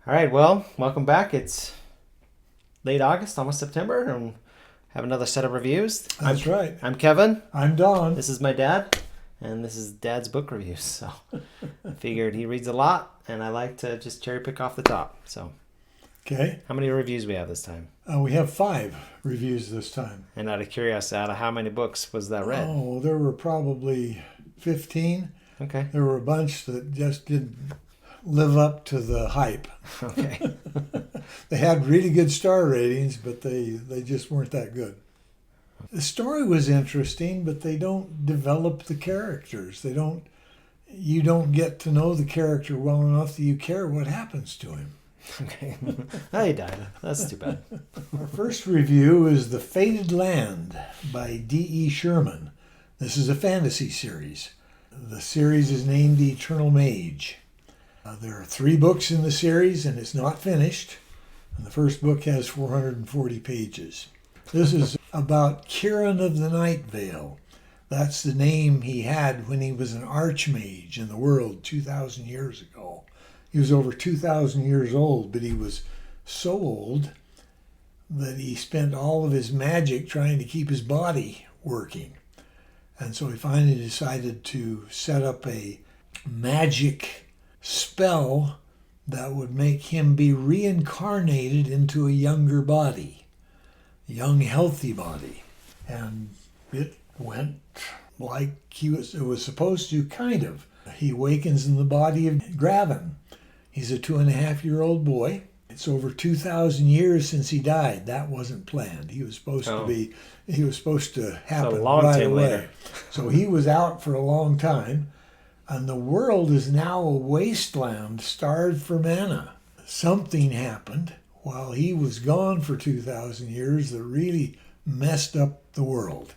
All right, well, welcome back. It's late August, almost September, and have another set of reviews. That's right. I'm Kevin. I'm Don. This is my dad, and this is Dad's book reviews. So I figured he reads a lot, and I like to just cherry pick off the top. So, Okay. how many reviews we have this time? We have 5 reviews this time. And out of curiosity, out of how many books was that read? Oh, there were probably 15. Okay. There were a bunch that just didn't live up to the hype. Okay. They had really good star ratings, but they just weren't that good. The story was interesting, but they don't develop the characters. You don't get to know the character well enough that you care what happens to him. Okay. Oh, he died. That's too bad. Our first review is The Fated Land by D.E. Sherman. This is a fantasy series. The series is named Eternal Mage. There are 3 books in the series, and it's not finished. And the first book has 440 pages. This is about Kiran of the Night Vale. That's the name he had when he was an archmage in the world 2,000 years ago. He was over 2,000 years old, but he was so old that he spent all of his magic trying to keep his body working. And so he finally decided to set up a magic spell that would make him be reincarnated into a younger body, a young, healthy body. And it went like it was supposed to, kind of. He awakens in the body of Graven. He's a 2.5-year-old boy. It's over 2,000 years since he died. That wasn't planned. He was supposed to happen right away. Later. So he was out for a long time, and the world is now a wasteland starved for mana. Something happened while he was gone for 2,000 years that really messed up the world.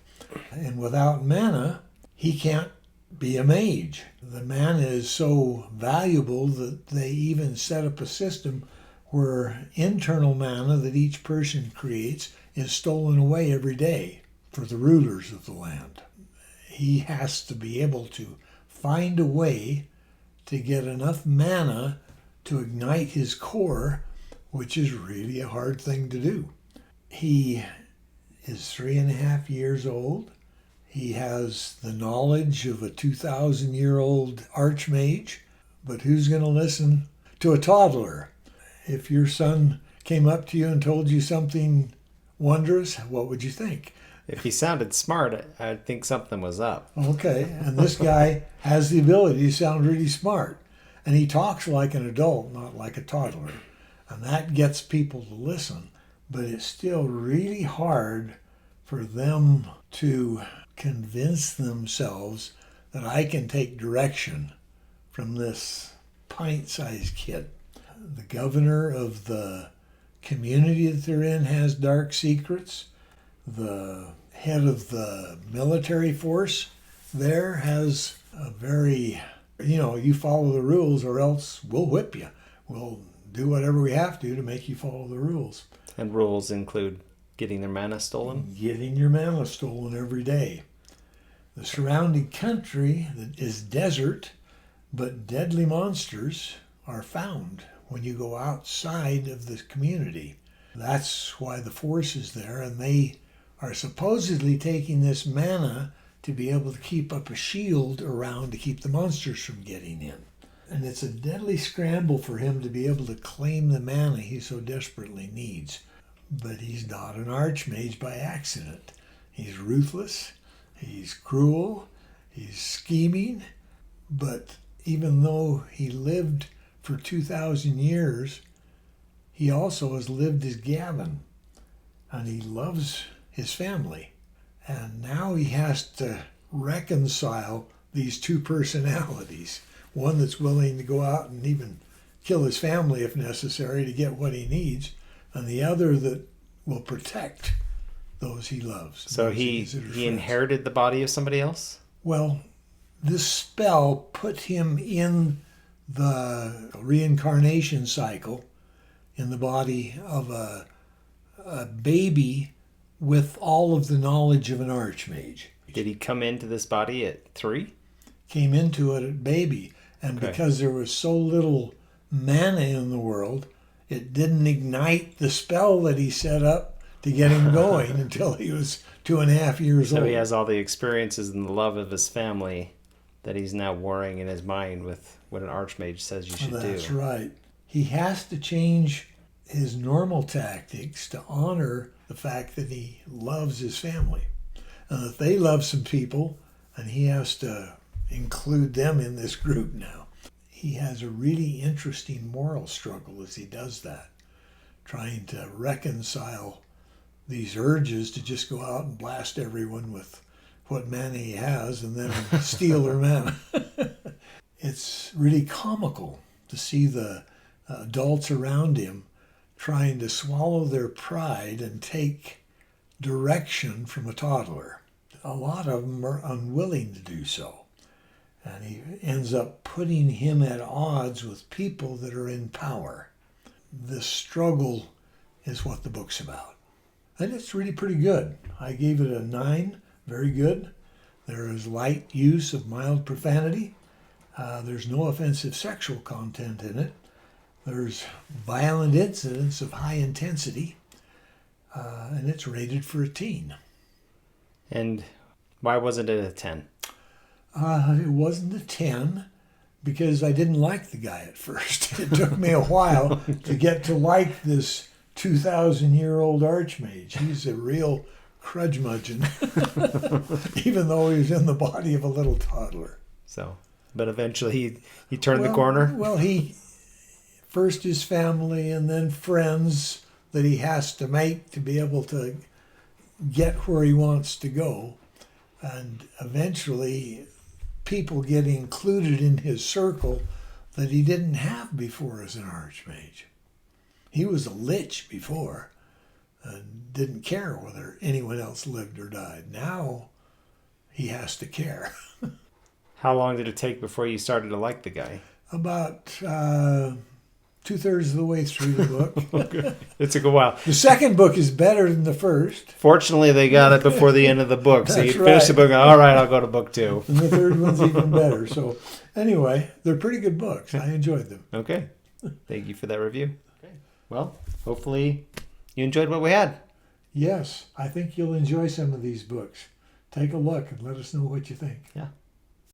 And without mana, he can't be a mage. The mana is so valuable that they even set up a system where internal mana that each person creates is stolen away every day for the rulers of the land. He has to be able to find a way to get enough mana to ignite his core, which is really a hard thing to do. He is 3.5 years old. He has the knowledge of a 2,000-year-old archmage, but who's going to listen to a toddler? If your son came up to you and told you something wondrous, what would you think? If he sounded smart, I'd think something was up. Okay, and this guy has the ability to sound really smart. And he talks like an adult, not like a toddler. And that gets people to listen. But it's still really hard for them to convince themselves that I can take direction from this pint-sized kid. The governor of the community that they're in has dark secrets. The head of the military force there has a very, you follow the rules or else we'll whip you. We'll do whatever we have to make you follow the rules. And rules include getting their mana stolen? Getting your mana stolen every day. The surrounding country is desert, but deadly monsters are found when you go outside of the community. That's why the force is there, and they are supposedly taking this mana to be able to keep up a shield around to keep the monsters from getting in. And it's a deadly scramble for him to be able to claim the mana he so desperately needs. But he's not an archmage by accident. He's ruthless, he's cruel, he's scheming, but even though he lived for 2,000 years, he also has lived as Gavin, and he loves his family. And now he has to reconcile these 2 personalities. One that's willing to go out and even kill his family if necessary to get what he needs, and the other that will protect those he loves. So he inherited the body of somebody else? Well, this spell put him in the reincarnation cycle in the body of a baby with all of the knowledge of an archmage. Did he come into this body at 3? Came into it at baby. And because there was so little mana in the world, it didn't ignite the spell that he set up to get him going until he was 2.5 years old. So he has all the experiences and the love of his family that he's now warring in his mind with what an archmage says you should do. That's right. He has to change his normal tactics to honor the fact that he loves his family and that they love some people, and he has to include them in this group now. He has a really interesting moral struggle as he does that, trying to reconcile these urges to just go out and blast everyone with what mana he has and then steal their mana. It's really comical to see the adults around him trying to swallow their pride and take direction from a toddler. A lot of them are unwilling to do so. And he ends up putting him at odds with people that are in power. This struggle is what the book's about. And it's really pretty good. I gave it a 9. Very good. There is light use of mild profanity. There's no offensive sexual content in it. There's violent incidents of high intensity. And it's rated for a teen. And why wasn't it a 10? It wasn't a 10 because I didn't like the guy at first. It took me a while to get to like this 2,000-year-old archmage. He's a real crudgmudgeon, even though he was in the body of a little toddler. So, but eventually he turned the corner? Well, he first his family and then friends that he has to make to be able to get where he wants to go. And eventually people get included in his circle that he didn't have before as an archmage. He was a lich before and didn't care whether anyone else lived or died. Now he has to care. How long did it take before you started to like the guy? About 2/3 of the way through the book. Okay. It took a while. The second book is better than the first. Fortunately, they got it before the end of the book. So you That's finished the right. book, all right, I'll go to book 2. And the third one's even better. So anyway, they're pretty good books. I enjoyed them. Okay. Thank you for that review. Okay. Well, hopefully you enjoyed what we had. Yes, I think you'll enjoy some of these books. Take a look and let us know what you think. Yeah.